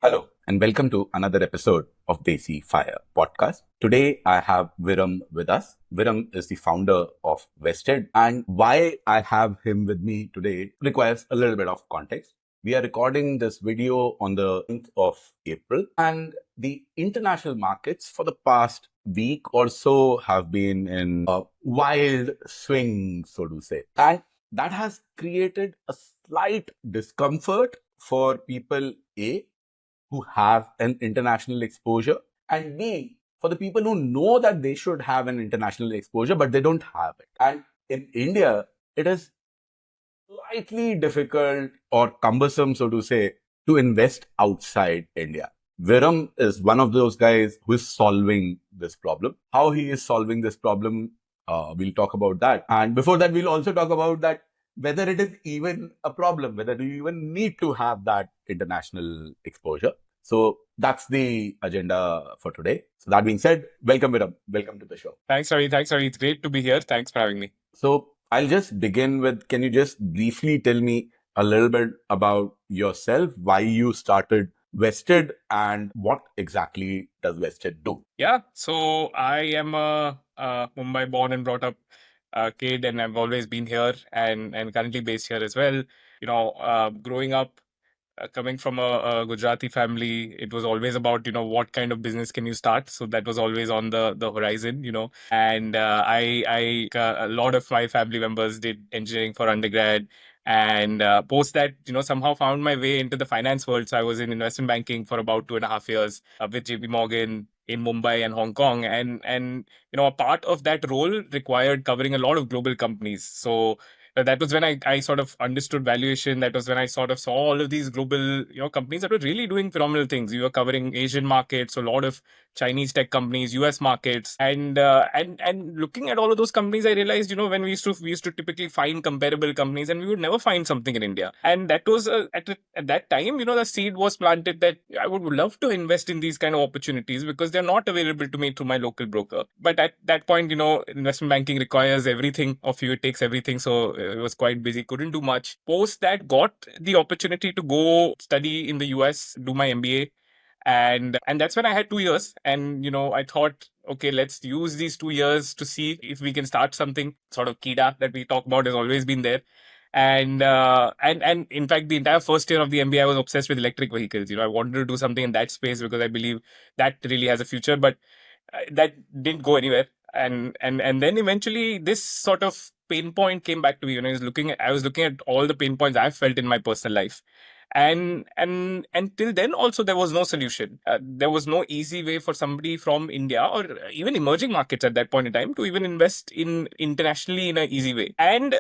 Hello, and welcome to another episode of Desi Fire podcast. Today, I have Viram with us. Viram is the founder of Vested, and why I have him with me today requires a little bit of context. We are recording this video on the 9th of April, and the international markets for the past week or so have been in a wild swing, so to say. And that has created a slight discomfort for people, A, who have an international exposure, and B, for the people who know that they should have an international exposure, but they don't have it. And in India, it is slightly difficult or cumbersome, so to say, to invest outside India. Viram is one of those guys who is solving this problem. How he is solving this problem, we'll talk about that. And before that, we'll also talk about that whether it is even a problem, whether you even need to have that international exposure. So that's the agenda for today. So that being said, welcome Viram. Welcome to the show. Thanks, Ravi. It's great to be here. Thanks for having me. So I'll just begin with, can you just briefly tell me a little bit about yourself, why you started Vested, and what exactly does Vested do? Yeah, so I am a Mumbai born and brought up kid, and I've always been here and currently based here as well. Growing up, coming from a Gujarati family, it was always about what kind of business can you start. So that was always on the horizon. And a lot of my family members did engineering for undergrad, and post that somehow found my way into the finance world. So I was in investment banking for about 2.5 years with JP Morgan in Mumbai and Hong Kong, and a part of that role required covering a lot of global companies. So that was when I sort of understood valuation. That was when I sort of saw all of these global companies that were really doing phenomenal things. We were covering Asian markets, so a lot of Chinese tech companies, US markets, and looking at all of those companies, I realized when we used to typically find comparable companies, and we would never find something in India. And that was at that time, the seed was planted that I would love to invest in these kind of opportunities because they're not available to me through my local broker. But at that point, investment banking requires everything of you. It takes everything. So it was quite busy, couldn't do much. Post that, got the opportunity to go study in the US, do my MBA. And that's when I had 2 years. And I thought, okay, let's use these 2 years to see if we can start something. Sort of KIDA that we talk about has always been there. And in fact, the entire first year of the MBA, I was obsessed with electric vehicles. I wanted to do something in that space because I believe that really has a future. But that didn't go anywhere. And then eventually this sort of pain point came back to me when I was looking at all the pain points I felt in my personal life. And till then also there was no solution. There was no easy way for somebody from India or even emerging markets at that point in time to even invest in internationally in an easy way. And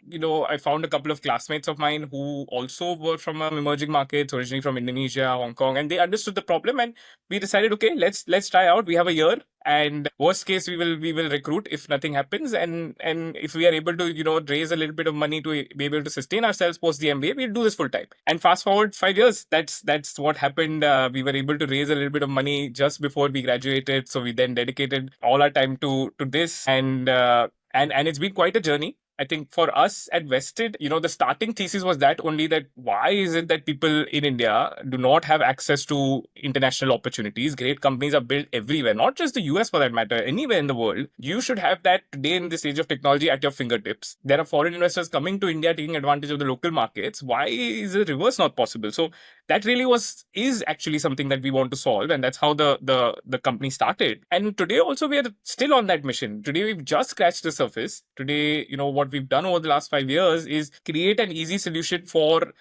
I found a couple of classmates of mine who also were from emerging markets, originally from Indonesia, Hong Kong, and they understood the problem. And we decided, okay, let's try out. We have a year, and worst case we will recruit if nothing happens, and if we are able to raise a little bit of money to be able to sustain ourselves post the MBA, we'll do this full time. And fast forward 5 years, that's what happened. We were able to raise a little bit of money just before we graduated, so we then dedicated all our time to this, and it's been quite a journey. I think for us at Vested, the starting thesis was that only, that why is it that people in India do not have access to international opportunities? Great companies are built everywhere, not just the US for that matter, anywhere in the world. You should have that today in this age of technology at your fingertips. There are foreign investors coming to India taking advantage of the local markets. Why is the reverse not possible? So that really is actually something that we want to solve, and that's how the company started. And today also we are still on that mission. Today we've just scratched the surface. Today, what we've done over the last 5 years is create an easy solution for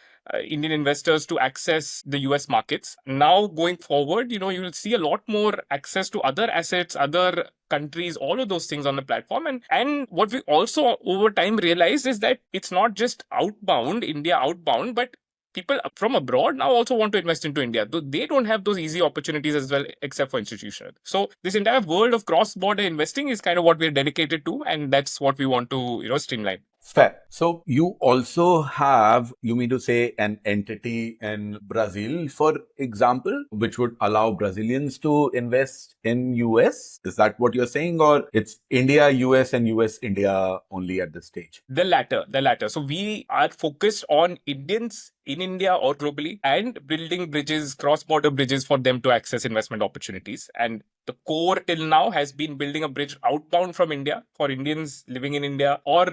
Indian investors to access the US markets. Now going forward, you will see a lot more access to other assets, other countries, all of those things on the platform. And what we also over time realized is that it's not just India outbound, but people from abroad now also want to invest into India. They don't have those easy opportunities as well, except for institutional. So this entire world of cross-border investing is kind of what we're dedicated to, and that's what we want to, streamline. Fair. So you also have, you mean to say, an entity in Brazil, for example, which would allow Brazilians to invest in US? Is that what you're saying? Or it's India, US and US, India only at this stage? The latter, the latter. So we are focused on Indians in India or globally and building bridges, cross-border bridges for them to access investment opportunities. And the core till now has been building a bridge outbound from India for Indians living in India, or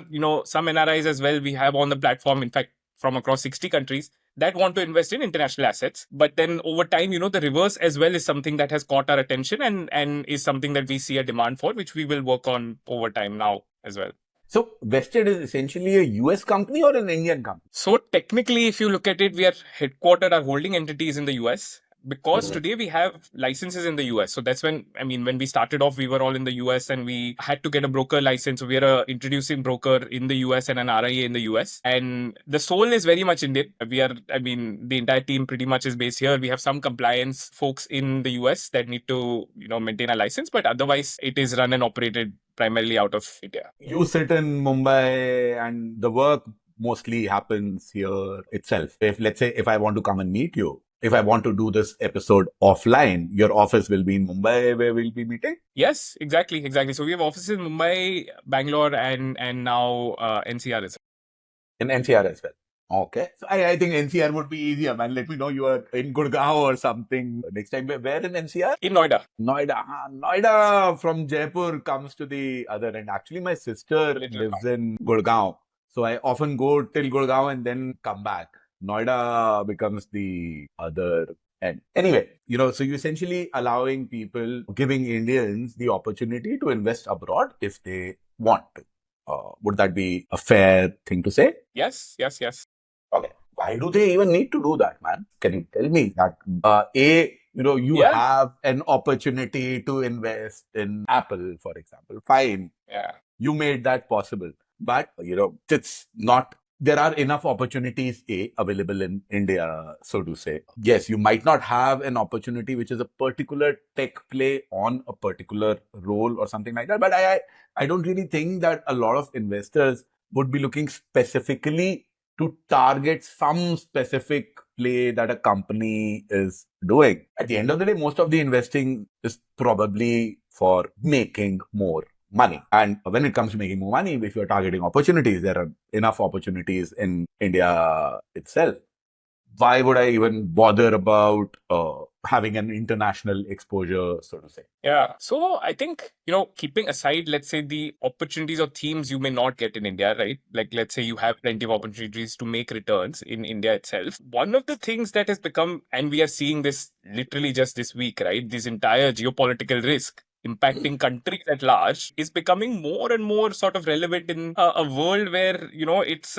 some NRIs as well. We have on the platform, in fact, from across 60 countries that want to invest in international assets. But then over time, the reverse as well is something that has caught our attention and is something that we see a demand for, which we will work on over time now as well. So Vested is essentially a US company or an Indian company? So technically, if you look at it, we are headquartered, our holding entities in the US. Because today we have licenses in the US. So that's when we started off, we were all in the US and we had to get a broker license. So we are a introducing broker in the US and an RIA in the US. And the soul is very much Indian. The entire team pretty much is based here. We have some compliance folks in the US that need to, maintain a license, but otherwise it is run and operated primarily out of India. You sit in Mumbai and the work mostly happens here itself. Let's say, if I want to come and meet you, if I want to do this episode offline, your office will be in Mumbai where we'll be meeting? Yes, exactly. So we have offices in Mumbai, Bangalore, and now NCR as well. In NCR as well. Okay. So I think NCR would be easier, man. Let me know you are in Gurgaon or something next time. Where in NCR? In Noida. Noida from Jaipur comes to the other end. Actually, my sister lives in Gurgaon. So I often go till Gurgaon and then come back. Noida becomes the other end. Anyway, so you're essentially allowing people, giving Indians the opportunity to invest abroad if they want to. Would that be a fair thing to say? Yes. Okay. Why do they even need to do that, man? Can you tell me that? You have an opportunity to invest in Apple, for example. Fine. Yeah. You made that possible. But, it's not, there are enough opportunities, available in India, so to say. Yes, you might not have an opportunity which is a particular tech play on a particular role or something like that. But I don't really think that a lot of investors would be looking specifically to target some specific play that a company is doing. At the end of the day, most of the investing is probably for making more money. And when it comes to making more money, if you're targeting opportunities, there are enough opportunities in India itself. Why would I even bother about having an international exposure, so to say? Yeah. So I think, keeping aside, let's say, the opportunities or themes you may not get in India, right? Like, let's say you have plenty of opportunities to make returns in India itself. One of the things that has become, and we are seeing this literally just this week, right? This entire geopolitical risk impacting countries at large is becoming more and more sort of relevant in a world where, it's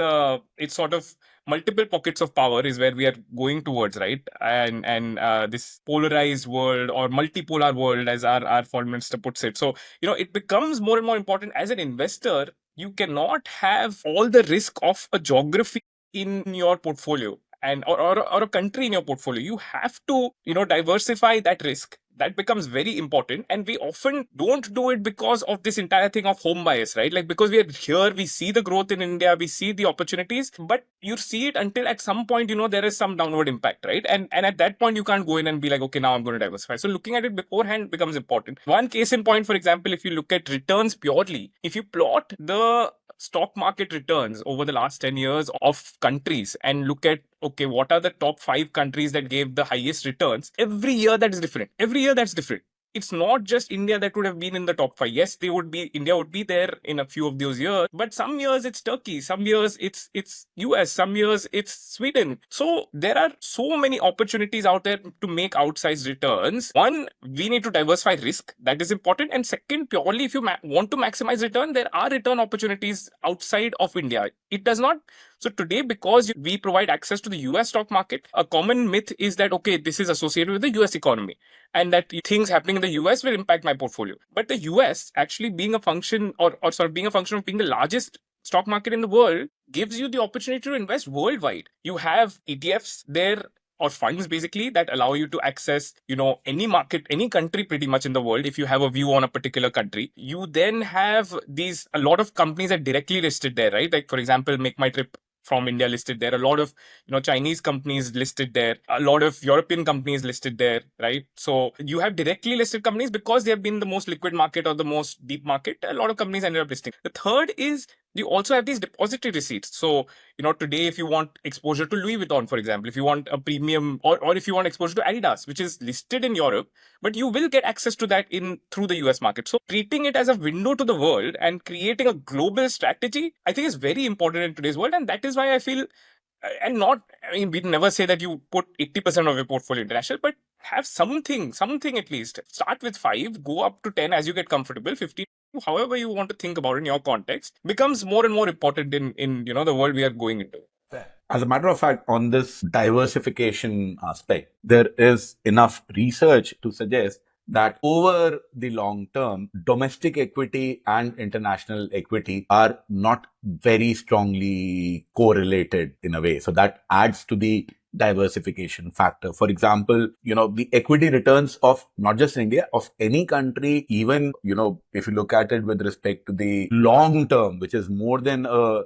sort of multiple pockets of power is where we are going towards, right? And this polarized world or multipolar world, as our foreign minister puts it. So, it becomes more and more important as an investor. You cannot have all the risk of a geography in your portfolio and or a country in your portfolio. You have to, diversify that risk. That becomes very important. And we often don't do it because of this entire thing of home bias, right? Like, because we are here, we see the growth in India, we see the opportunities, but you see it until at some point, there is some downward impact, right? And at that point, you can't go in and be like, okay, now I'm going to diversify. So looking at it beforehand becomes important. One case in point, for example, if you look at returns purely, if you plot the stock market returns over the last 10 years of countries and look at, okay, what are the top 5 countries that gave the highest returns? Every year that is different. It's not just India that would have been in the top 5. Yes, India would be there in a few of those years, but some years it's Turkey, some years it's US, some years it's Sweden. So there are so many opportunities out there to make outsized returns. One, we need to diversify risk. That is important. And second, purely if you want to maximize return, there are return opportunities outside of India. It does not. So today, because we provide access to the US stock market, a common myth is that, okay, this is associated with the US economy and that things happening in the US will impact my portfolio. But the US actually being a function being a function of being the largest stock market in the world gives you the opportunity to invest worldwide. You have ETFs there or funds basically that allow you to access, any market, any country pretty much in the world. If you have a view on a particular country, you then have a lot of companies that directly listed there, right? Like, for example, Make My Trip from India listed there, a lot of Chinese companies listed there, a lot of European companies listed there, right? So you have directly listed companies because they have been the most liquid market or the most deep market. A lot of companies ended up listing. The third is you also have these depository receipts. So today, if you want exposure to Louis Vuitton, for example, if you want a premium, or if you want exposure to Adidas, which is listed in Europe, but you will get access to that in through the US market. So treating it as a window to the world and creating a global strategy, I think is very important in today's world. And that is why I feel, and not, I mean, we never say that you put 80% of your portfolio international, but have something at least. Start with 5, go up to 10 as you get comfortable, 15, however you want to think about it in your context, becomes more and more important in the world we are going into. As a matter of fact, on this diversification aspect, there is enough research to suggest that over the long term, domestic equity and international equity are not very strongly correlated in a way. So that adds to the diversification factor. For example, the equity returns of not just India, of any country, even, if you look at it with respect to the long term, which is more than a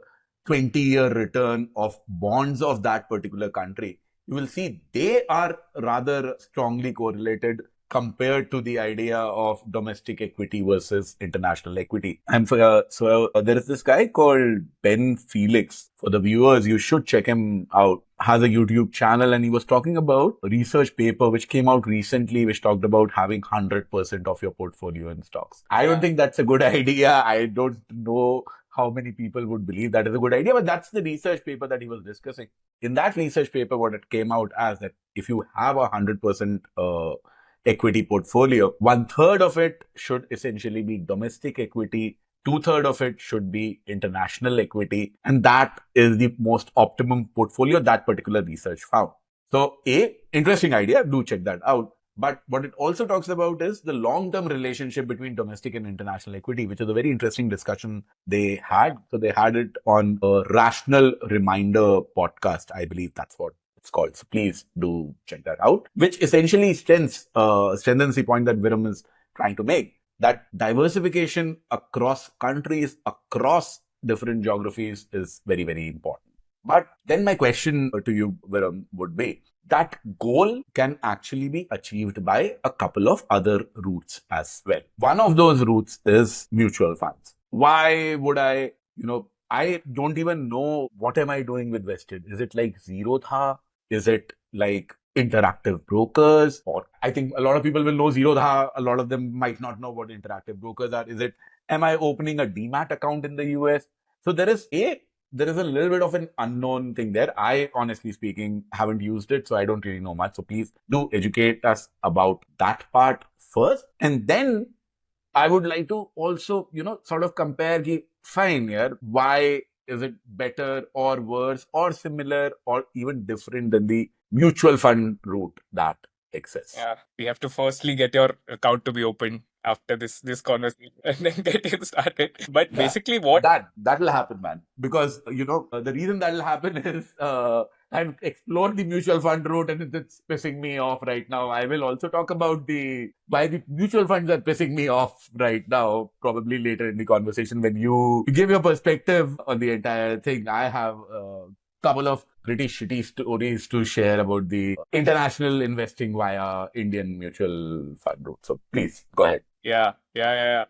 20-year return of bonds of that particular country, you will see they are rather strongly correlated compared to the idea of domestic equity versus international equity. And there is this guy called Ben Felix. For the viewers, you should check him out. Has a YouTube channel, and he was talking about a research paper which came out recently, which talked about having 100% of your portfolio in stocks. I don't think that's a good idea. I don't know how many people would believe that is a good idea, but that's the research paper that he was discussing. In that research paper, what it came out as that if you have 100% equity portfolio, 1/3 of it should essentially be domestic equity, 2/3 of it should be international equity, and that is the most optimum portfolio that particular research found. So, interesting idea. Do check that out. But what it also talks about is the long-term relationship between domestic and international equity, which is a very interesting discussion they had. So they had it on a Rational Reminder podcast. I believe that's what it's called. So please do check that out, which essentially strengthens the point that Viram is trying to make, that diversification across countries, across different geographies is very, very important. But then my question to you, Viram, would be, that goal can actually be achieved by a couple of other routes as well. One of those routes is mutual funds. Why would I don't even know what am I doing with Vested. Is it like Zero Tha? Is it like Interactive Brokers? Or I think a lot of people will know Zero Tha. A lot of them might not know what Interactive Brokers are. Am I opening a demat account in the US? So there is a little bit of an unknown thing there. I, honestly speaking, haven't used it, so I don't really know much. So please do educate us about that part first. And then I would like to also, sort of compare fine here. Why is it better or worse or similar or even different than the mutual fund route that exists? Yeah, we have to firstly get your account to be open after this conversation and then get it started. But basically, what that will happen, man, because the reason that will happen is I've explored the mutual fund route and it's pissing me off right now. I will also talk about why the mutual funds are pissing me off right now, probably later in the conversation when you give your perspective on the entire thing. I have a couple of pretty shitty stories to share about the international investing via Indian mutual fund route. So please go ahead. Yeah.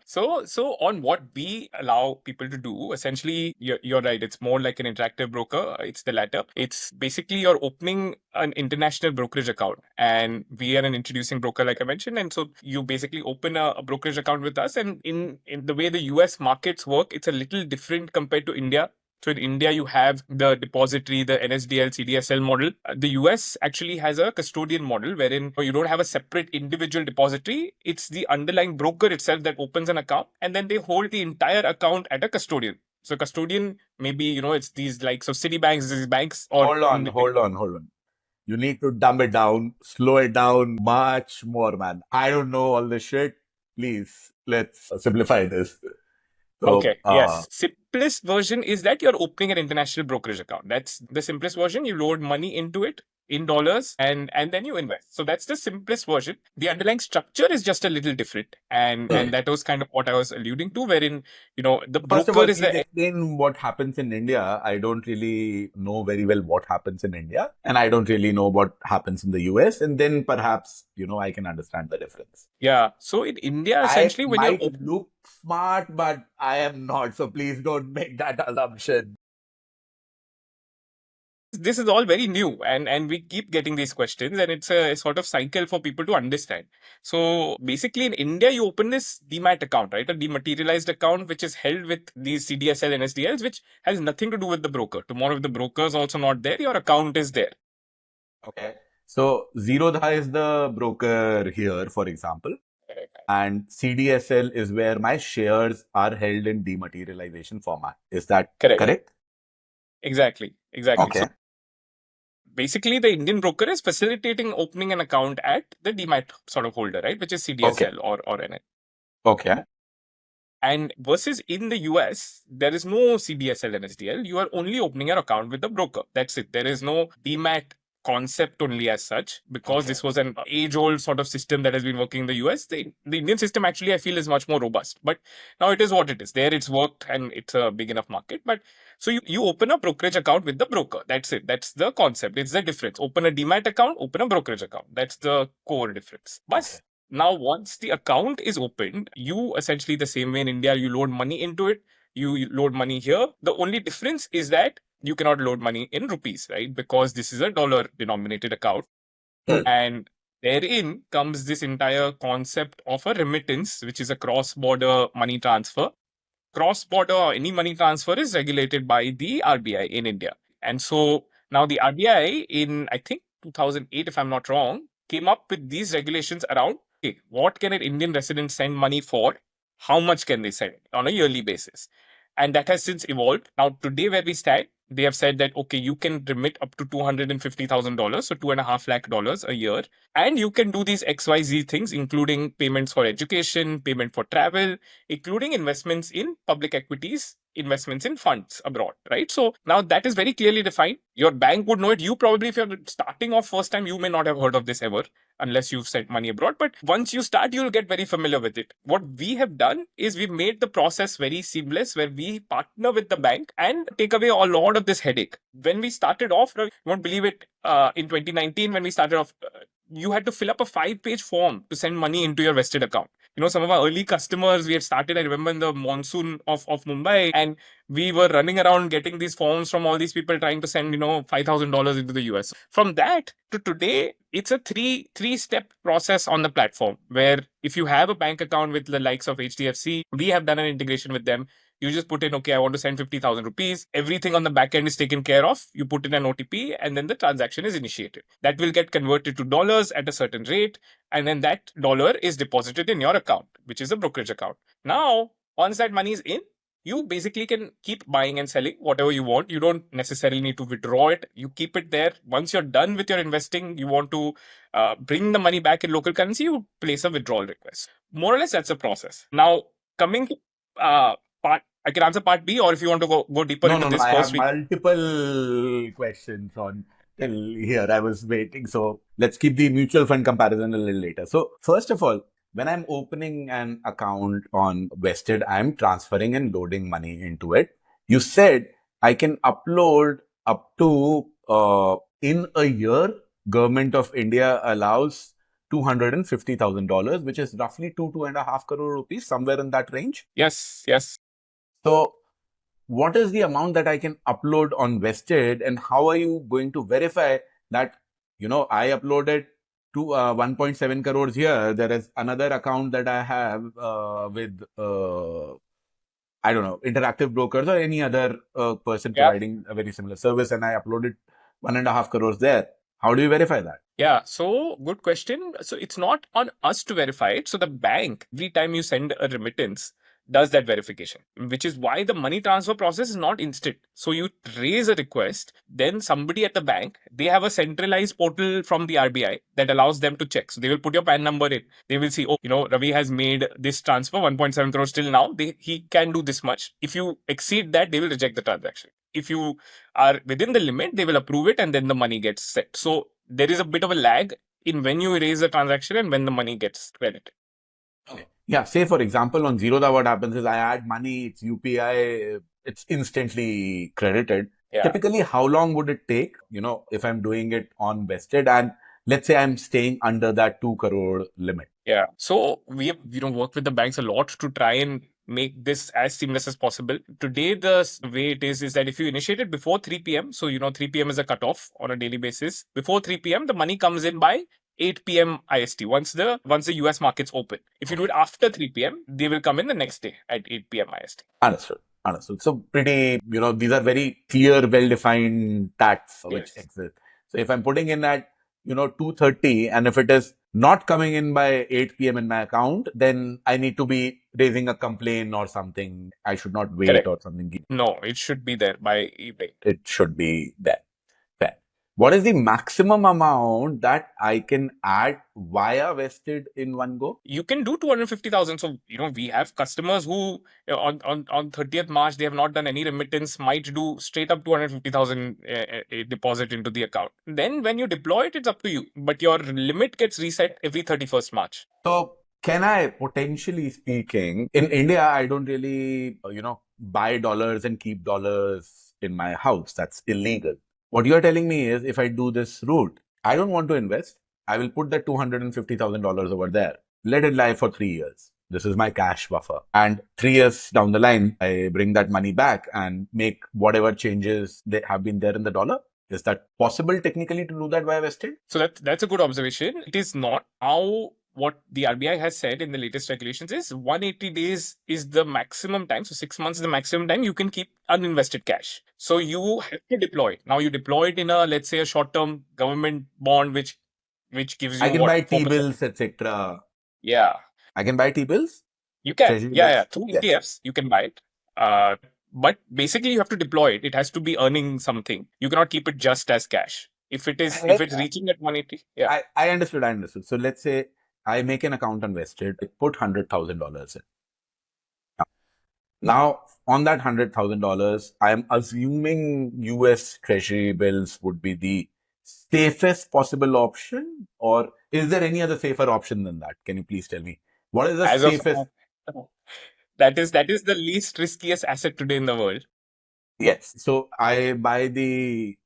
So on what we allow people to do, essentially, you're right. It's more like an interactive broker. It's the latter. It's basically you're opening an international brokerage account, and we are an introducing broker, like I mentioned. And so you basically open a brokerage account with us. And in the way the US markets work, it's a little different compared to India. So in India, you have the depository, the NSDL, CDSL model. The US actually has a custodian model wherein you don't have a separate individual depository. It's the underlying broker itself that opens an account, and then they hold the entire account at a custodian. So custodian, maybe, it's these like, so Citibanks, these banks, or hold on. You need to dumb it down, slow it down much more, man. I don't know all this shit. Please, let's simplify this. So, okay, yes. Simplest version is that you're opening an international brokerage account. That's the simplest version. You load money into it. in dollars, and then you invest. So that's the simplest version. The underlying structure is just a little different, and that was kind of what I was alluding to, wherein the First of broker all, is please the explain what happens in India. I don't really know very well what happens in India, and I don't really know what happens in the US. And then perhaps, I can understand the difference. yeah. So in India, I essentially, when you're might look smart, but I am not. So please don't make that assumption. this is all very new, and we keep getting these questions, and it's a sort of cycle for people to understand. So basically in India, you open this demat account, right? A dematerialized account which is held with these CDSL and SDLs, which has nothing to do with the broker. Tomorrow, if the broker is also not there, your account is there. Okay. So Zerodha is the broker here, for example, and CDSL is where my shares are held in dematerialization format. Is that Correct. correct? Exactly. So Okay. basically, the Indian broker is facilitating opening an account at the demat sort of holder, right? Which is Okay. CDSL or NL. Okay. And versus in the US, there is no CDSL and SDL. You are only opening your account with the broker. That's it. There is no demat concept only as such, because Okay. this was an age-old sort of system that has been working in the US. The Indian system actually, I feel, is much more robust. But now it is what it is. There it's worked and it's a big enough market. But so you open a brokerage account with the broker. That's it. That's the concept. It's the difference. Open a demat account, open a brokerage account. That's the core difference. But Okay. now, once the account is opened, you essentially, the same way in India, you load money into it, you load money here. The only difference is that you cannot load money in rupees, right? Because this is a dollar denominated account. Hmm. And therein comes this entire concept of a remittance, which is a cross border money transfer. Cross border any money transfer is regulated by the RBI in India. And so now the RBI in, I think, 2008, if I'm not wrong, came up with these regulations around, okay, what can an Indian resident send money for? How much can they send on a yearly basis? And that has since evolved. Now, today, where we stand, they have said that, okay, you can remit up to $250,000, so $2.5 lakh a year. And you can do these XYZ things, including payments for education, payment for travel, including investments in public equities, investments in funds abroad, right? So now that is very clearly defined. Your bank would know it. You probably, if you're starting off first time, you may not have heard of this ever unless you've sent money abroad. But once you start, you'll get very familiar with it. What we have done is we've made the process very seamless, where we partner with the bank and take away a lot of this headache. When we started off, you won't believe it, in 2019, when we started off, you had to fill up a 5-page form to send money into your vested account. Some of our early customers, we had started, I remember, in the monsoon of Mumbai, and we were running around getting these forms from all these people trying to send, $5,000 into the US. From that to today, it's a three-step process on the platform, where if you have a bank account with the likes of HDFC, we have done an integration with them. You just put in, okay, I want to send 50,000 rupees. Everything on the back end is taken care of. You put in an OTP, and then the transaction is initiated. That will get converted to dollars at a certain rate, and then that dollar is deposited in your account, which is a brokerage account. Now, once that money is in, you basically can keep buying and selling whatever you want. You don't necessarily need to withdraw it. You keep it there. Once you're done with your investing, you want to bring the money back in local currency, you place a withdrawal request. More or less, that's the process. Now, coming to part, I can answer part B, or if you want to go deeper No, into no, no. this I have first, we multiple questions on till here. I was waiting. So let's keep the mutual fund comparison a little later. So first of all, when I'm opening an account on Vested, I'm transferring and loading money into it. You said I can upload up to in a year, Government of India allows $250,000, which is roughly 2.5 crore rupees, somewhere in that range. yes. So what is the amount that I can upload on Vested, and how are you going to verify that, I uploaded to 1.7 crores here. There is another account that I have with, I don't know, Interactive Brokers or any other person Yeah. providing a very similar service, and I uploaded 1.5 crores there. How do you verify that? Yeah, so good question. So it's not on us to verify it. So the bank, every time you send a remittance, does that verification, which is why the money transfer process is not instant. So you raise a request, then somebody at the bank, they have a centralized portal from the RBI that allows them to check. So they will put your PAN number in. They will see, oh, Ravi has made this transfer, 1.7 crores till now. He can do this much. If you exceed that, they will reject the transaction. if you are within the limit, they will approve it and then the money gets set. So there is a bit of a lag in when you raise the transaction and when the money gets credited. Okay. Yeah, say for example, on Zerodha, what happens is I add money, it's UPI, it's instantly credited. Yeah. Typically, how long would it take, if I'm doing it on vested and let's say I'm staying under that 2 crore limit? Yeah. So we have, worked with the banks a lot to try and make this as seamless as possible. Today, the way it is that if you initiate it before 3 p.m., so 3 p.m. is a cutoff on a daily basis. Before 3 p.m., the money comes in by 8 p.m. IST once the US markets open. If you do it after 3 p.m., they will come in the next day at 8 p.m. IST. Understood. Understood. So pretty, these are very clear, well-defined tax which Yes. exist. So if I'm putting in at, 2:30 and if it is not coming in by 8 p.m. in my account, then I need to be raising a complaint or something. I should not wait Correct. or something. No, it should be there by evening. It should be there. Fair. What is the maximum amount that I can add via vested in one go? You can do 250,000. So, we have customers who on 30th March, they have not done any remittance, might do straight up 250,000 deposit into the account. Then when you deploy it, it's up to you. But your limit gets reset every 31st March. So can I, potentially speaking, in India, I don't really, buy dollars and keep dollars in my house. That's illegal. What you're telling me is if I do this route, I don't want to invest. I will put that $250,000 over there. Let it lie for 3 years. This is my cash buffer. And 3 years down the line, I bring that money back and make whatever changes that have been there in the dollar. Is that possible technically to do that via vested? So that's a good observation. It is not. How what the RBI has said in the latest regulations is 180 days is the maximum time. So 6 months is the maximum time you can keep uninvested cash. So you have to deploy it. Now you deploy it in a, let's say, a short-term government bond, which gives you I can what, buy 4%. T-bills, etc. Yeah, I can buy T-bills? you can. Treasury Yeah, bills? yeah. Through Yes. ETFs, you can buy it. But basically you have to deploy it. It has to be earning something. You cannot keep it just as cash. If it's reaching at 180, yeah. I understood. So let's say I make an account on vested, I put $100,000 in. Now, on that $100,000, I am assuming US Treasury bills would be the safest possible option, or is there any other safer option than that? Can you please tell me? What is the As of safest? that is the least riskiest asset today in the world. Yes. So I buy the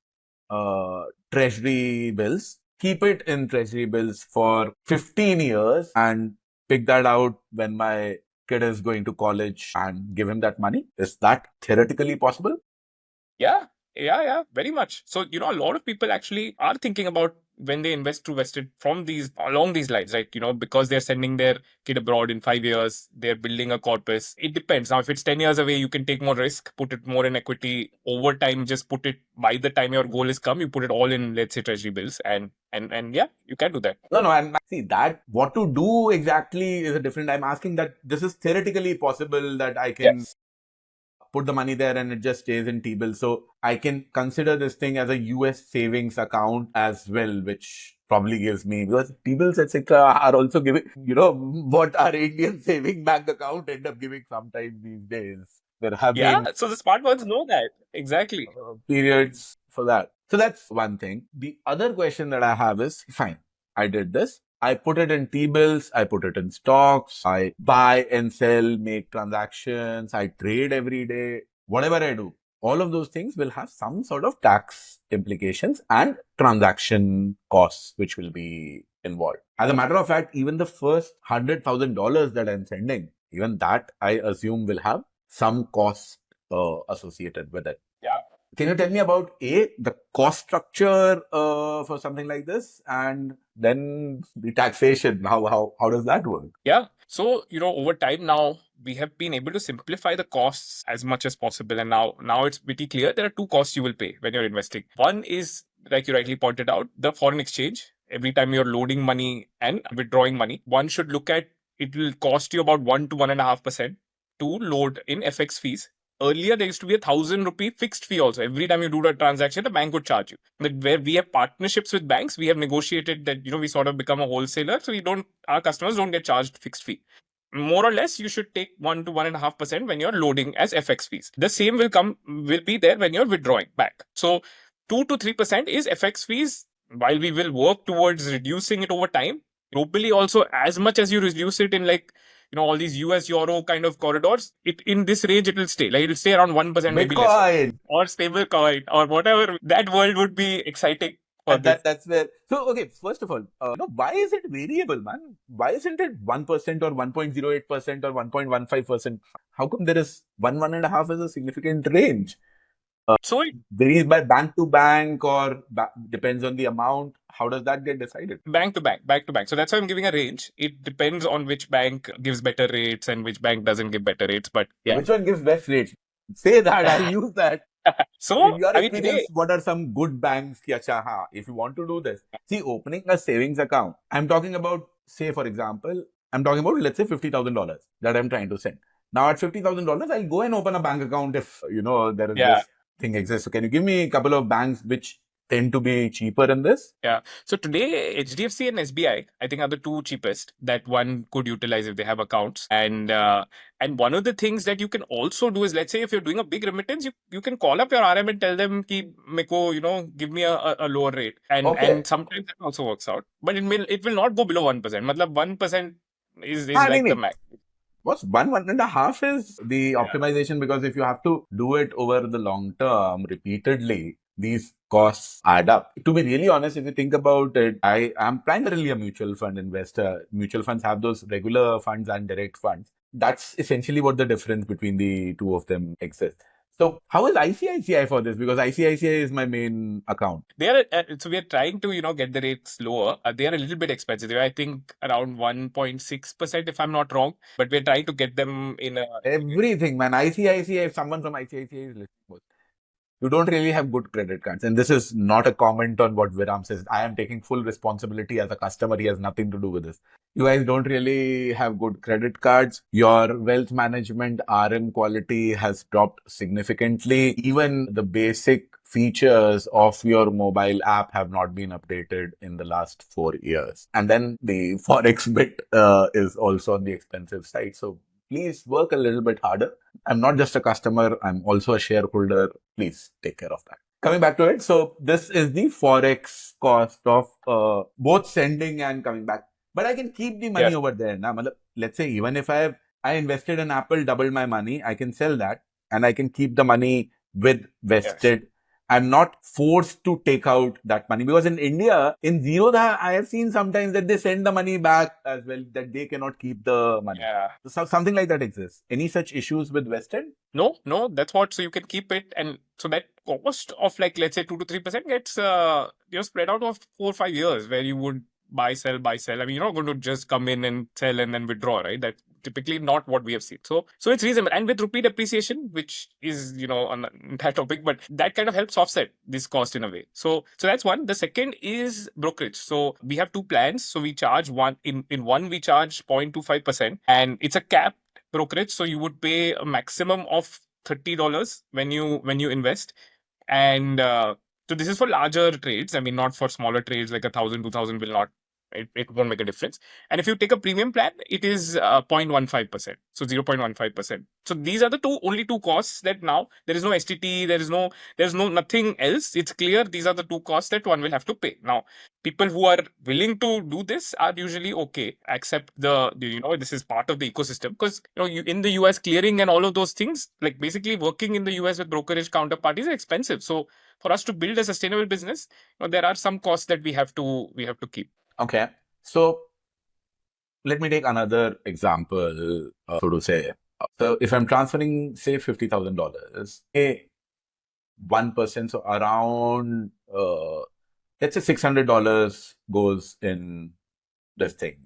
treasury bills, keep it in treasury bills for 15 years and pick that out when my kid is going to college and give him that money. Is that theoretically possible? Yeah, very much. So, a lot of people actually are thinking about when they invest through vested from along these lines, right? Because they're sending their kid abroad in 5 years, they're building a corpus. It depends. Now, if it's 10 years away, you can take more risk, put it more in equity. Over time, just put it, by the time your goal is come, you put it all in, let's say, treasury bills. And yeah, you can do that. No, and see that what to do exactly is a different. I'm asking that this is theoretically possible that I can Yes. put the money there and it just stays in T-bill. So I can consider this thing as a US savings account as well, which probably gives me, because T-bills, etc. are also giving, what our Indian saving bank account end up giving sometimes these days. There have Yeah. been So the smart ones know that. Exactly. periods for that. So that's one thing. The other question that I have is, fine, I did this. I put it in T-bills, I put it in stocks, I buy and sell, make transactions, I trade every day, whatever I do. All of those things will have some sort of tax implications and transaction costs, which will be involved. As a matter of fact, even the first $100,000 that I'm sending, even that I assume will have some costs associated with it. Yeah. Can you tell me about the cost structure for something like this, and then the taxation? How does that work? Yeah. So, over time now, we have been able to simplify the costs as much as possible. And now it's pretty clear there are two costs you will pay when you're investing. One is, like you rightly pointed out, the foreign exchange. Every time you're loading money and withdrawing money, one should look at, it will cost you about 1 to 1.5% to load in FX fees. Earlier, there used to be 1,000 rupee fixed fee also. Every time you do a transaction, the bank would charge you. But where we have partnerships with banks, we have negotiated that, we sort of become a wholesaler. So our customers don't get charged fixed fee. more or less you should take 1 to 1.5% when you're loading as FX fees. The same will be there when you're withdrawing back. So 2 to 3% is FX fees. While we will work towards reducing it over time, globally also, as much as you reduce it in like all these US Euro kind of corridors, it in this range it will stay. Like it'll stay around 1%, maybe lesser. Bitcoin. Or stable coin or whatever. That world would be exciting for And this. that's where. So, okay, first of all, why is it variable, man? Why isn't it 1% or 1.08% or 1.15%? How come there is 1.5 is a significant range? So it Varies by bank to bank or depends on the amount. How does that get decided? bank to bank, back to bank. So that's why I'm giving a range. It depends on which bank gives better rates and which bank doesn't give better rates. But yeah. Which one gives best rates? Say that, I'll use that. In So your I mean today, experience, what are some good banks? Ki, acha, haan, if you want to do this, see, opening a savings account, I'm talking about, say, for example, I'm talking about, let's say, $50,000 that I'm trying to send. Now, at $50,000, I'll go and open a bank account if, there is yeah. this thing exists. So, can you give me a couple of banks which tend to be cheaper in this? Yeah. So today, HDFC and SBI, I think, are the two cheapest that one could utilize if they have accounts. And one of the things that you can also do is, let's say, if you're doing a big remittance, you can call up your RM and tell them, ki, meko, give me a lower rate. And sometimes that also works out. But it will not go below 1%. Matlab 1% is like the max. What's 1.5 is the optimization, because if you have to do it over the long term repeatedly, these costs add up. To be really honest, if you think about it, I am primarily a mutual fund investor. Mutual funds have those regular funds and direct funds. That's essentially what the difference between the two of them exists. So how is ICICI for this? Because ICICI is my main account. So we are trying to get the rates lower. They are a little bit expensive. I think around 1.6%, if I'm not wrong. But we're trying to get them in a Everything, man. ICICI, if someone from ICICI is listening, you don't really have good credit cards. And this is not a comment on what Viram says. I am taking full responsibility as a customer. He has nothing to do with this. You guys don't really have good credit cards. Your wealth management RM quality has dropped significantly. Even the basic features of your mobile app have not been updated in the last 4 years. And then the Forex bit is also on the expensive side. So please work a little bit harder. I'm not just a customer, I'm also a shareholder. Please take care of that. Coming back to it, so this is the Forex cost of both sending and coming back. But I can keep the money over there. Now, let's say even if I invested in Apple, doubled my money, I can sell that and I can keep the money with vested. I'm not forced to take out that money, because in India, in Zerodha, I have seen sometimes that they send the money back as well, that they cannot keep the money. Yeah. So something like that exists. Any such issues with vested? No, that's what. So you can keep it, and so that cost of like let's say 2 to 3% gets spread out of 4 or 5 years, where you would buy, sell, buy, sell. I mean, you're not going to just come in and sell and then withdraw, right? That's typically not what we have seen. So it's reasonable. And with rupee depreciation, which is on that topic, but that kind of helps offset this cost in a way. So that's one. The second is brokerage. So we have two plans. So we charge in one we charge 0.25%, and it's a cap brokerage. So you would pay a maximum of $30 when you invest. And so this is for larger trades. I mean, not for smaller trades like 1,000, 2,000 will not. It won't make a difference. And if you take a premium plan, it is 0.15%. So 0.15%. So these are the only two costs that now there is no STT, there's no nothing else. It's clear these are the two costs that one will have to pay. Now, people who are willing to do this are usually okay, accept this is part of the ecosystem, because you in the US clearing and all of those things, like basically working in the US with brokerage counterparties are expensive. So for us to build a sustainable business, there are some costs that we have to keep. Okay. So let me take another example, so to say. So if I'm transferring, say, $50,000, 1%, so around, let's say $600 goes in this thing,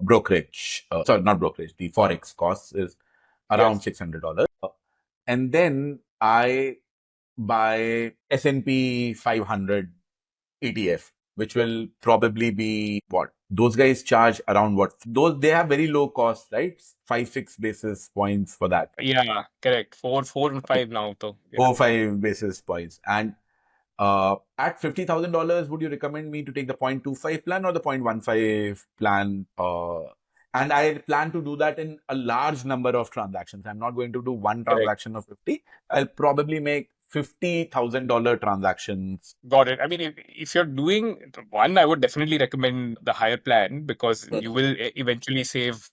brokerage. Sorry, not brokerage. The Forex cost is around $600. And then I buy S&P 500 ETF, which will probably be what? Those guys charge around what? They have very low cost, right? 5-6 basis points for that. Yeah, correct. 4 and 5 now, though. 4-5 basis points. And at $50,000, would you recommend me to take the 0.25 plan or the 0.15 plan? And I plan to do that in a large number of transactions. I'm not going to do one Correct. transaction of 50. I'll probably make $50,000 transactions. Got it. I mean, if you're doing one, I would definitely recommend the higher plan because you will eventually save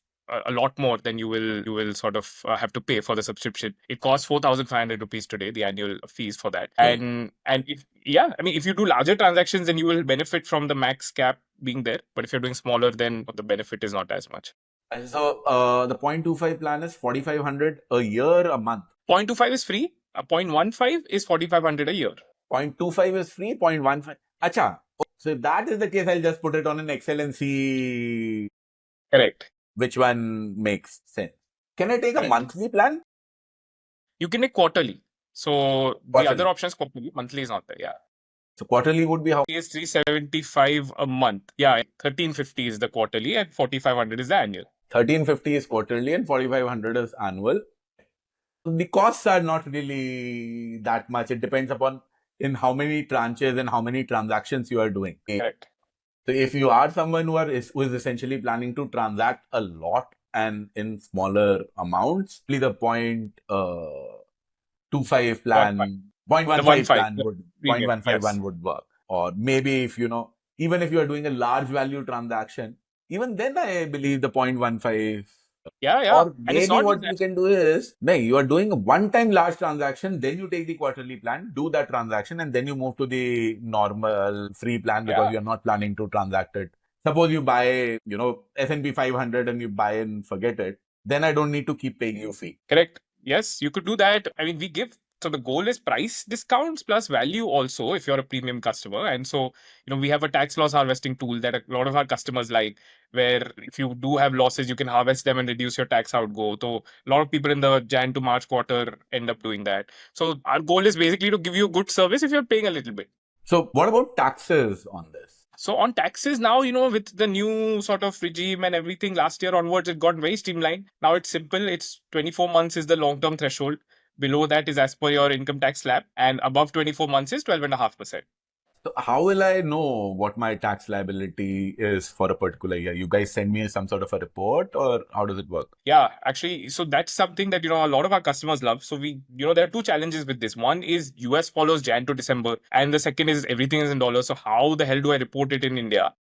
a lot more than you will sort of have to pay for the subscription. It costs 4,500 rupees today, the annual fees for that. Right. And if yeah, I mean, if you do larger transactions, then you will benefit from the max cap being there. But if you're doing smaller, then the benefit is not as much. And so the 0.25 plan is 4,500 a year, a month. 0.25 is free. 0.15 is 4,500 a year. 0.25 is free, 0.15. Acha. So if that is the case, I'll just put it on an Excel and see Correct. which one makes sense. Can I take a Correct. monthly plan? You can make quarterly. So the Quarterly. other option is quarterly. Monthly is not there. Yeah. So quarterly would be how? Is 375 a month. Yeah. 1350 is the quarterly and 4500 is the annual. 1350 is quarterly and 4,500 is annual. The costs are not really that much. It depends upon in how many tranches and how many transactions you are doing. Correct. So if you are someone who is essentially planning to transact a lot and in smaller amounts, please the 0.25 plan, 0.15 The 1.5. plan would Premium. 0.151 Yes. would work. Or maybe if even if you are doing a large value transaction, even then I believe the 0.15. Yeah. Yeah. Or And it's maybe not what just you that. can do is, no, you are doing a one-time large transaction, then you take the quarterly plan, do that transaction, and then you move to the normal free plan because Yeah. you're not planning to transact it. Suppose you buy, S&P 500 and you buy and forget it, then I don't need to keep paying you fee. Correct. Yes, you could do that. I mean, we give so the goal is price discounts plus value also if you're a premium customer. And so, we have a tax loss harvesting tool that a lot of our customers like, where if you do have losses, you can harvest them and reduce your tax outgo. So a lot of people in the Jan to March quarter end up doing that. So our goal is basically to give you a good service if you're paying a little bit. So what about taxes on this? So on taxes now, with the new sort of regime and everything, last year onwards, it got very streamlined. Now it's simple. It's 24 months is the long-term threshold. Below that is as per your income tax slab, and above 24 months is 12.5%. So how will I know what my tax liability is for a particular year? You guys send me some sort of a report or how does it work? Yeah, actually, so that's something that, a lot of our customers love. So there are two challenges with this. One is US follows Jan to December, and the second is everything is in dollars. So how the hell do I report it in India?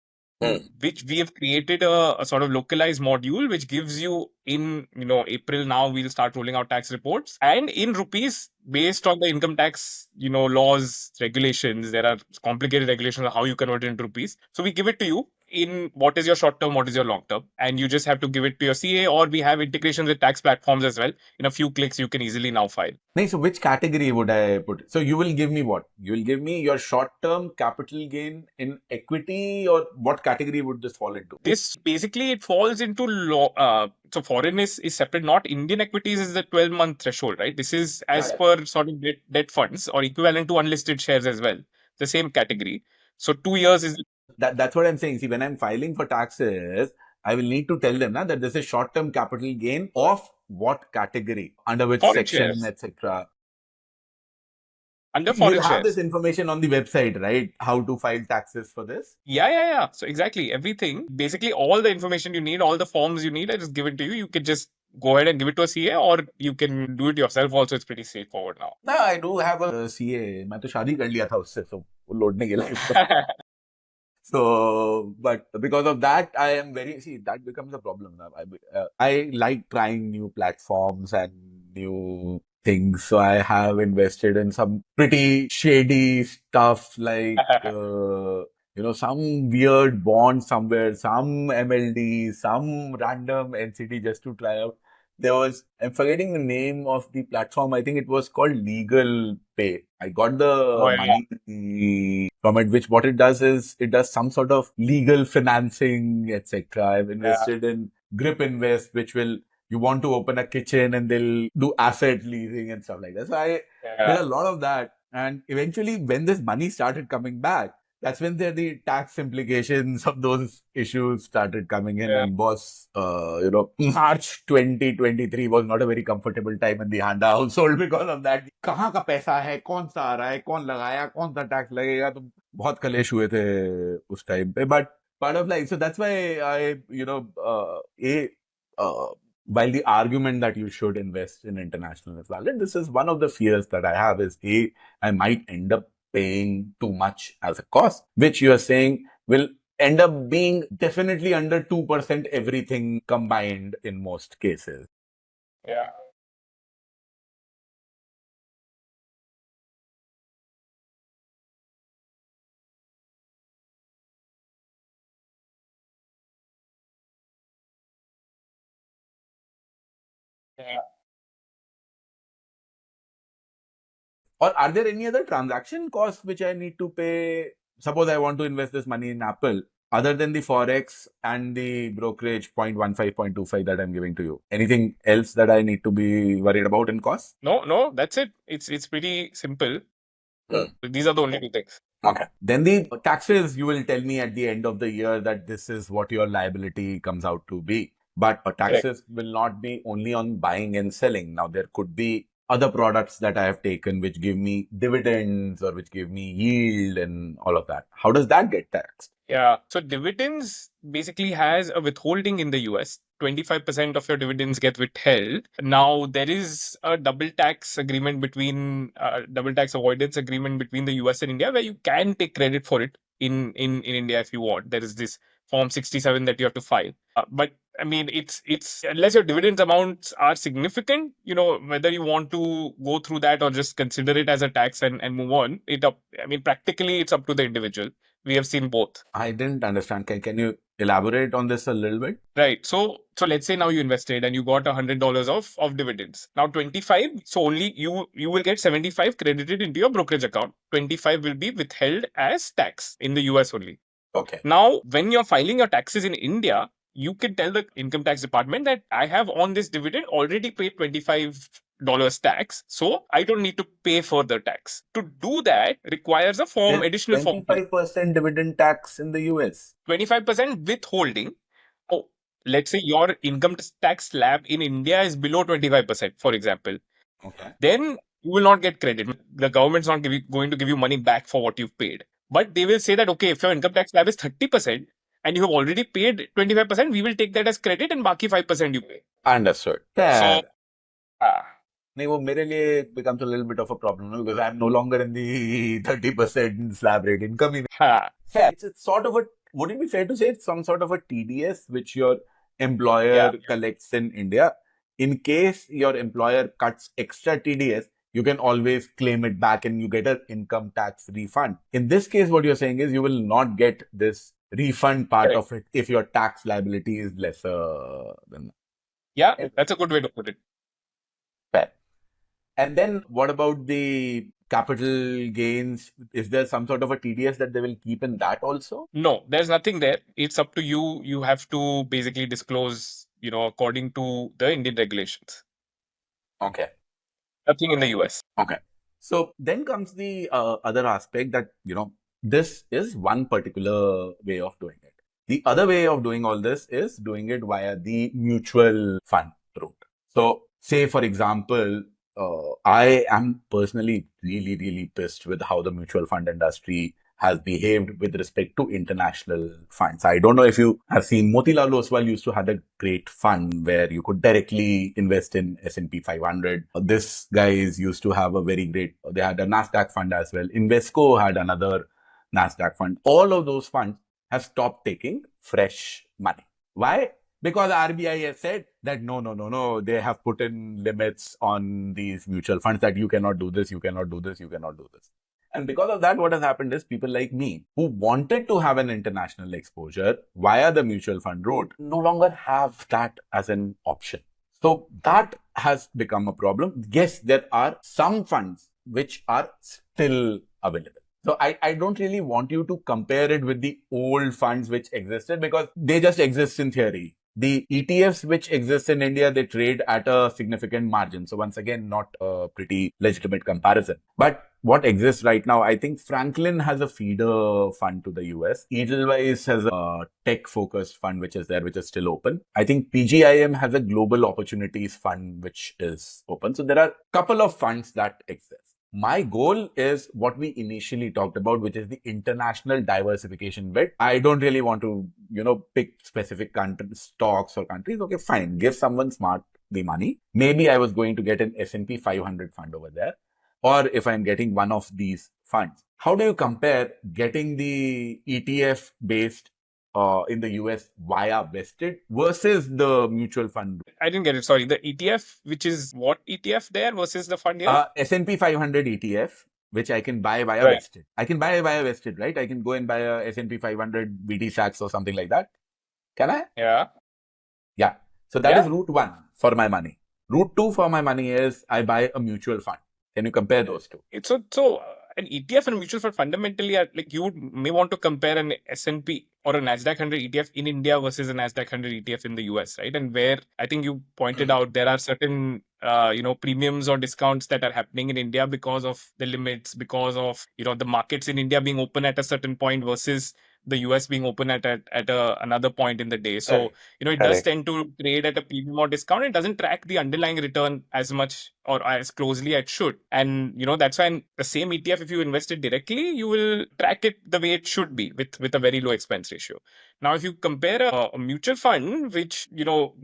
Which we have created a sort of localized module which gives you in April. Now we'll start rolling out tax reports and in rupees based on the income tax laws, regulations. There are complicated regulations on how you convert it into rupees, so we give it to you in what is your short term, what is your long term, and you just have to give it to your CA, or we have integrations with tax platforms as well. In a few clicks you can easily now file. So which category would I put? So you will give me what? You will give me your short-term capital gain in equity, or what category would this fall into? This basically it falls into law. So foreign is separate. Not Indian equities is the 12-month threshold, right? This is as per sort of debt funds or equivalent to unlisted shares as well. The same category. So 2 years is That's what I'm saying. See, when I'm filing for taxes, I will need to tell them that this is short-term capital gain of what category, under which foreign section, shares. etc. Under You'll foreign have this shares. information on the website, right? How to file taxes for this. Yeah. So exactly everything. Basically all the information you need, all the forms you need, I just give it to you. You can just go ahead and give it to a CA, or you can do it yourself also. It's pretty straightforward now. No, I do have a CA. मैं तो शादी कर लिया था उससे, so वो लोडने के लिए. So, but because of that, I am that becomes a problem now. I like trying new platforms and new things. So I have invested in some pretty shady stuff like, some weird bond somewhere, some MLD, some random NCT just to try out. I'm forgetting the name of the platform. I think it was called Legal Pay. I got Oh the yeah. money from it, which what it does is it does some sort of legal financing, etc. I've Yeah. invested in Grip Invest, which you want to open a kitchen and they'll do asset leasing and stuff like that. So I did Yeah. a lot of that. And eventually, when this money started coming back, that's when the tax implications of those issues started coming in. Yeah. And March 2023 was not a very comfortable time in the Handa household because of that. कहाँ का पैसा है, कौन सा आ रहा है, कौन लगाया, कौन सा टैक्स लगेगा, तो बहुत कलेश हुए थे उस टाइम पे. But part of life. So that's why uh, while the argument that you should invest in international is valid, this is one of the fears that I have is I might end up paying too much as a cost, which you are saying will end up being definitely under 2% everything combined in most cases. Yeah. Yeah. Or are there any other transaction costs which I need to pay? Suppose I want to invest this money in Apple, other than the forex and the brokerage 0.15, 0.25 that I'm giving to you. Anything else that I need to be worried about in costs? No, no, that's it. It's pretty simple. These are the only two things. Okay. Then the taxes, you will tell me at the end of the year that this is what your liability comes out to be. But Correct. taxes will not be only on buying and selling. Now, there could be other products that I have taken which give me dividends or which give me yield and all of that. How does that get taxed? Yeah. So dividends basically has a withholding in the US. 25% of your dividends get withheld. Now there is a double tax avoidance agreement between the US and India where you can take credit for it in India if you want. There is this Form 67 that you have to file. But I mean, it's unless your dividends amounts are significant, whether you want to go through that or just consider it as a tax and move on. I mean, practically, it's up to the individual. We have seen both. I didn't understand. Can you elaborate on this a little bit? Right. So let's say now you invested and you got $100 of dividends. Now 25. So only you will get 75 credited into your brokerage account. 25 will be withheld as tax in the US only. Okay. Now, when you're filing your taxes in India, you can tell the income tax department that I have on this dividend already paid $25 tax, so I don't need to pay further tax. To do that requires a form, There's additional form, 25% dividend tax in the US. 25% withholding. Oh, let's say your income tax slab in India is below 25%, for example, Okay. then you will not get credit. The government's not going to give you money back for what you've paid. But they will say that, okay, if your income tax slab is 30% and you have already paid 25%, we will take that as credit and baki 5% you pay. Understood. So, uh, नहीं वो मेरे लिए it becomes a little bit of a problem because I'm no longer in the 30% slab rate income. Fair. It's sort of a, would it be fair to say it's some sort of a TDS which your employer yeah, collects in India? In case your employer cuts extra TDS, you can always claim it back and you get an income tax refund. In this case, what you're saying is you will not get this refund part correct. of it if your tax liability is lesser than Yeah, that. that's a good way to put it. Fair. And then what about the capital gains? Is there some sort of a TDS that they will keep in that also? No, there's nothing there. It's up to you. You have to basically disclose, according to the Indian regulations. Okay. Nothing in the US. Okay. So then comes the other aspect that, this is one particular way of doing it. The other way of doing all this is doing it via the mutual fund route. So, say, for example, I am personally really, really pissed with how the mutual fund industry has behaved with respect to international funds. I don't know if you have seen Motilal Oswal used to have a great fund where you could directly invest in S&P 500. This guys used to have a very great, they had a NASDAQ fund as well. Invesco had another NASDAQ fund. All of those funds have stopped taking fresh money. Why? Because RBI has said that no, they have put in limits on these mutual funds that you cannot do this, you cannot do this, you cannot do this. And because of that, what has happened is people like me who wanted to have an international exposure via the mutual fund route no longer have that as an option. So that has become a problem. Yes, there are some funds which are still available. So I don't really want you to compare it with the old funds which existed because they just exist in theory. The ETFs which exist in India, they trade at a significant margin. So once again, not a pretty legitimate comparison. But what exists right now, I think Franklin has a feeder fund to the US. Edelweiss has a tech-focused fund which is there, which is still open. I think PGIM has a global opportunities fund which is open. So there are a couple of funds that exist. My goal is what we initially talked about, which is the international diversification bit. I don't really want to, pick specific countries, stocks or countries. Okay, fine. Give someone smart the money. Maybe I was going to get an S&P 500 fund over there. Or if I'm getting one of these funds. How do you compare getting the ETF based in the US via vested versus the mutual fund? I didn't get it. Sorry. The ETF, which is what ETF there versus the fund here? S&P 500 ETF, which I can buy via Right. vested. I can buy via vested, right? I can go and buy a S&P 500 BT Sachs or something like that. Can I? Yeah. Yeah. So that is Yeah. route one for my money. Route two for my money is I buy a mutual fund. Can you compare those two? An ETF and a mutual fund fundamentally are like may want to compare an S&P or a Nasdaq 100 ETF in India versus a Nasdaq 100 ETF in the US, right? And where I think you pointed out there are certain premiums or discounts that are happening in India because of the limits, because of the markets in India being open at a certain point versus the US being open at another point in the day. So Correct. it does Correct. tend to trade at a premium or discount. It doesn't track the underlying return as much or as closely as it should. And that's why in the same ETF, if you invest it directly, you will track it the way it should be with a very low expense ratio. Now, if you compare a mutual fund, which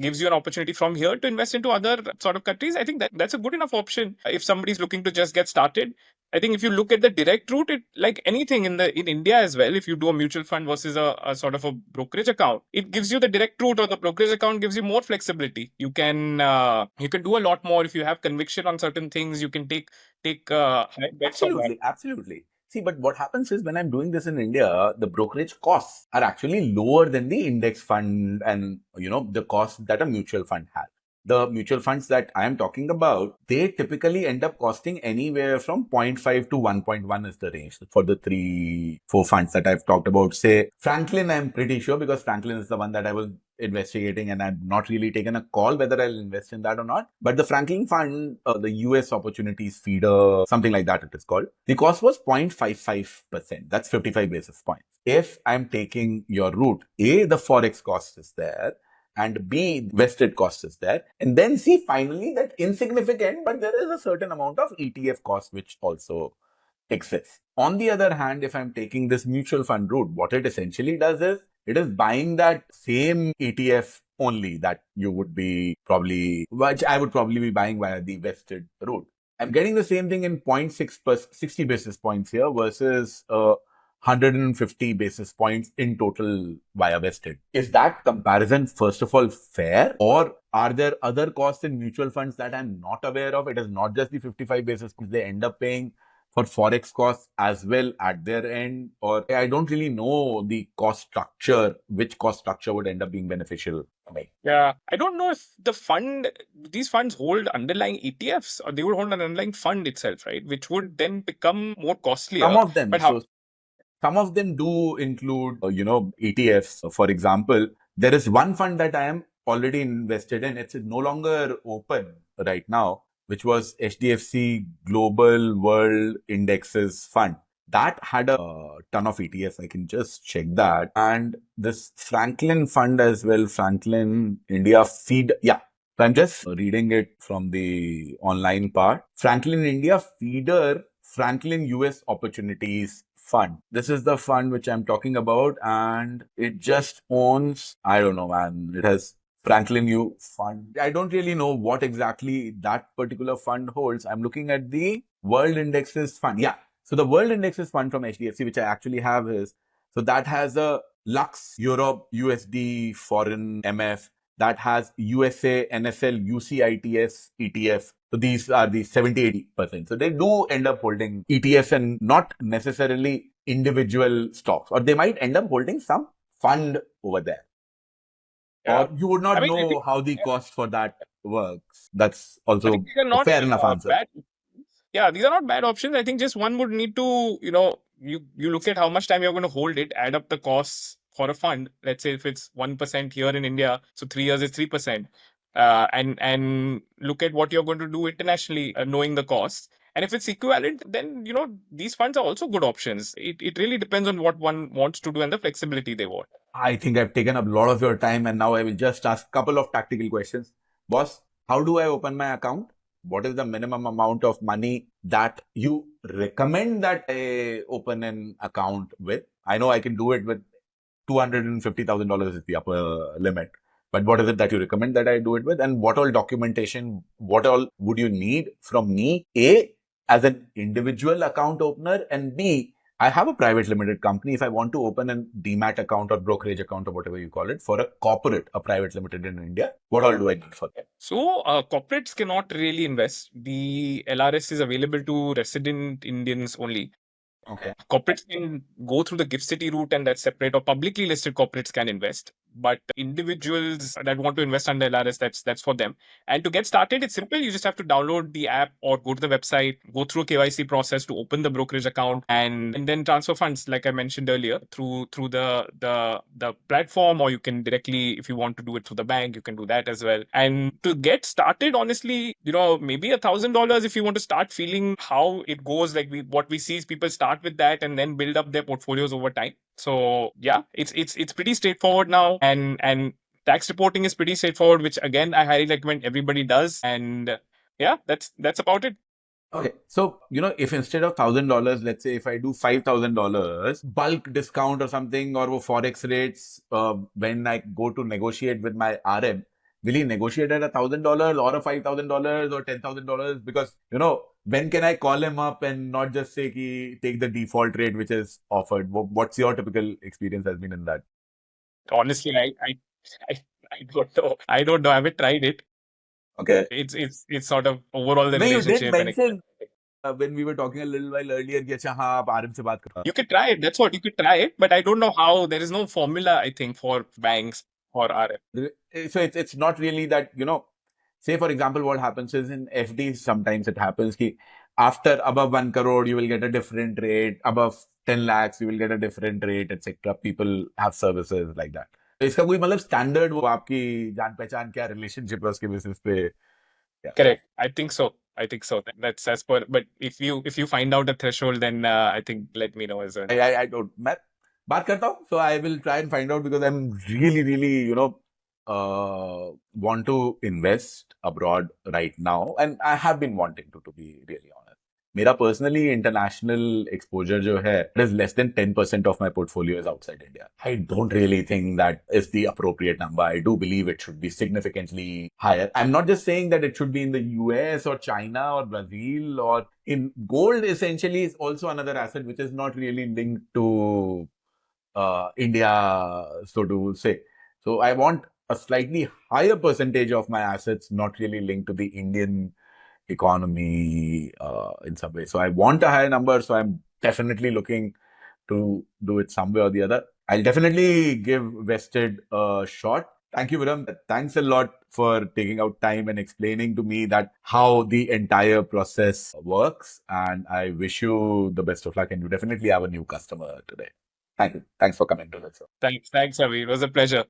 gives you an opportunity from here to invest into other sort of countries, I think that's a good enough option if somebody's looking to just get started. I think if you look at the direct route, it like anything in India as well, if you do a mutual fund versus a sort of a brokerage account, it gives you the direct route, or the brokerage account gives you more flexibility. You can do a lot more if you have conviction on certain things. You can take high bets on that. Absolutely, absolutely. See, but what happens is when I'm doing this in India, the brokerage costs are actually lower than the index fund and the cost that a mutual fund has. The mutual funds that I am talking about, they typically end up costing anywhere from zero point 0.5 to 1.1 is the range for the 3, 4 funds that I've talked about. Say Franklin, I'm pretty sure because Franklin is the one that I was investigating and I've not really taken a call whether I'll invest in that or not. But the Franklin Fund, the US Opportunities Feeder, something like that it is called, the cost was 0.55%. That's 55 basis points. If I'm taking your route, A, the Forex cost is there, and B, vested cost is there. And then C, finally, that insignificant, but there is a certain amount of ETF cost which also exists. On the other hand, if I'm taking this mutual fund route, what it essentially does is it is buying that same ETF only that you would be probably, which I would probably be buying via the vested route. I'm getting the same thing in 0.6 60 basis points here versus 150 basis points in total via vested. Is that comparison, first of all, fair? Or are there other costs in mutual funds that I'm not aware of? It is not just the 55 basis points they end up paying for Forex costs as well at their end, or I don't really know the cost structure, which cost structure would end up being beneficial for me. Yeah, I don't know if these funds hold underlying ETFs, or they would hold an underlying fund itself, right? Which would then become more Some costlier. of them, But how? so some of them do include, ETFs. For example, there is one fund that I am already invested in. It's no longer open right now, which was HDFC Global World Indexes Fund. That had a ton of ETFs. I can just check that. And this Franklin Fund as well, Franklin India Feed. Yeah. So I'm just reading it from the online part. Franklin India Feeder Franklin US Opportunities Fund. This is the fund which I'm talking about, and it just owns, I don't know, man. It has Franklin U Fund. I don't really know what exactly that particular fund holds. I'm looking at the World Indexes Fund. Yeah. So the World Indexes Fund from HDFC, which I actually have, is so that has a Lux Europe USD Foreign MF, that has USA NSL UCITS ETF. So these are the 70-80%. So they do end up holding ETFs and not necessarily individual stocks, or they might end up holding some fund over there. Yeah, Or you would I not mean, I know think how the cost for that works. That's I think also these are a not fair enough answer. bad. Yeah, these are not bad options. I think just one would need to, you look at how much time you're going to hold it, add up the costs for a fund. Let's say if it's 1% here in India, so 3 years is 3%, and look at what you're going to do internationally, knowing the costs. And if it's equivalent, then these funds are also good options. It really depends on what one wants to do and the flexibility they want. I think I've taken up a lot of your time, and now I will just ask a couple of tactical questions. Boss, how do I open my account? what is the minimum amount of money that you recommend that I open an account with? I know I can do it with $250,000 is the upper limit. But what is it that you recommend that I do it with? And what all documentation, what all would you need from me? A, as an individual account opener, and B, I have a private limited company. If I want to open a demat account or brokerage account or whatever you call it for a corporate, a private limited in India, what all do I need for that? So corporates cannot really invest. The LRS is available to resident Indians only. Okay. Corporates can go through the gift city route, and that's separate, or publicly listed corporates can invest. But individuals that want to invest under LRS, that's for them. And to get started, it's simple. You just have to download the app or go to the website, go through a KYC process to open the brokerage account, and then transfer funds, like I mentioned earlier, through the platform, or you can directly, if you want to do it through the bank, you can do that as well. And to get started, honestly, maybe $1,000 if you want to start feeling how it goes. Like what we see is people start with that and then build up their portfolios over time. So yeah, it's pretty straightforward now, and tax reporting is pretty straightforward, which again I highly recommend everybody does. And yeah, that's about it. Okay. So, if instead of $1,000, let's say if I do $5,000 bulk discount or something, or forex rates, when I go to negotiate with my RM, will he negotiate at $1,000 or a $5,000 or $10,000? Because, when can I call him up and not just say, take the default rate which is offered? What's your typical experience has been in that? Honestly, I, I don't know. I don't know. I haven't tried it. Okay. It's sort of overall the No, you did relationship and mention when we were talking a little while earlier, कि अच्छा हाँ आप RM से बात कर. you could try it. That's what you could try it, but I don't know how. There is no formula, I think, for banks or RF. So it's not really that, say for example, what happens is in FD, sometimes it happens कि after above 1 crore, you will get a different rate. Above 10 lakhs, you will get a different rate, etc. People have services like that. तो इसका कोई मतलब standard वो आपकी जान पहचान क्या रिलेशनशिप है उसके बेसिस पे. Yeah. Correct. I think so. I think so. That's as per. But if you find out a threshold, then I think let me know as well. I don't. मैं बात करता हूँ. So I will try and find out because I'm really, want to invest abroad right now, and I have been wanting to be really honest. मेरा personally international exposure जो है is less than 10% of my portfolio is outside India. I don't really think that is the appropriate number. I do believe it should be significantly higher. I'm not just saying that it should be in the US or China or Brazil or in gold. Essentially is also another asset which is not really linked to India, so to say. So I want a slightly higher percentage of my assets not really linked to the Indian economy in some way. So I want a higher number. So I'm definitely looking to do it some way or the other. I'll definitely give Vested a shot. Thank you, Viram. Thanks a lot for taking out time and explaining to me that how the entire process works. And I wish you the best of luck. And you definitely have a new customer today. Thank you. Thanks for coming to this. Thanks, Ravi. It was a pleasure.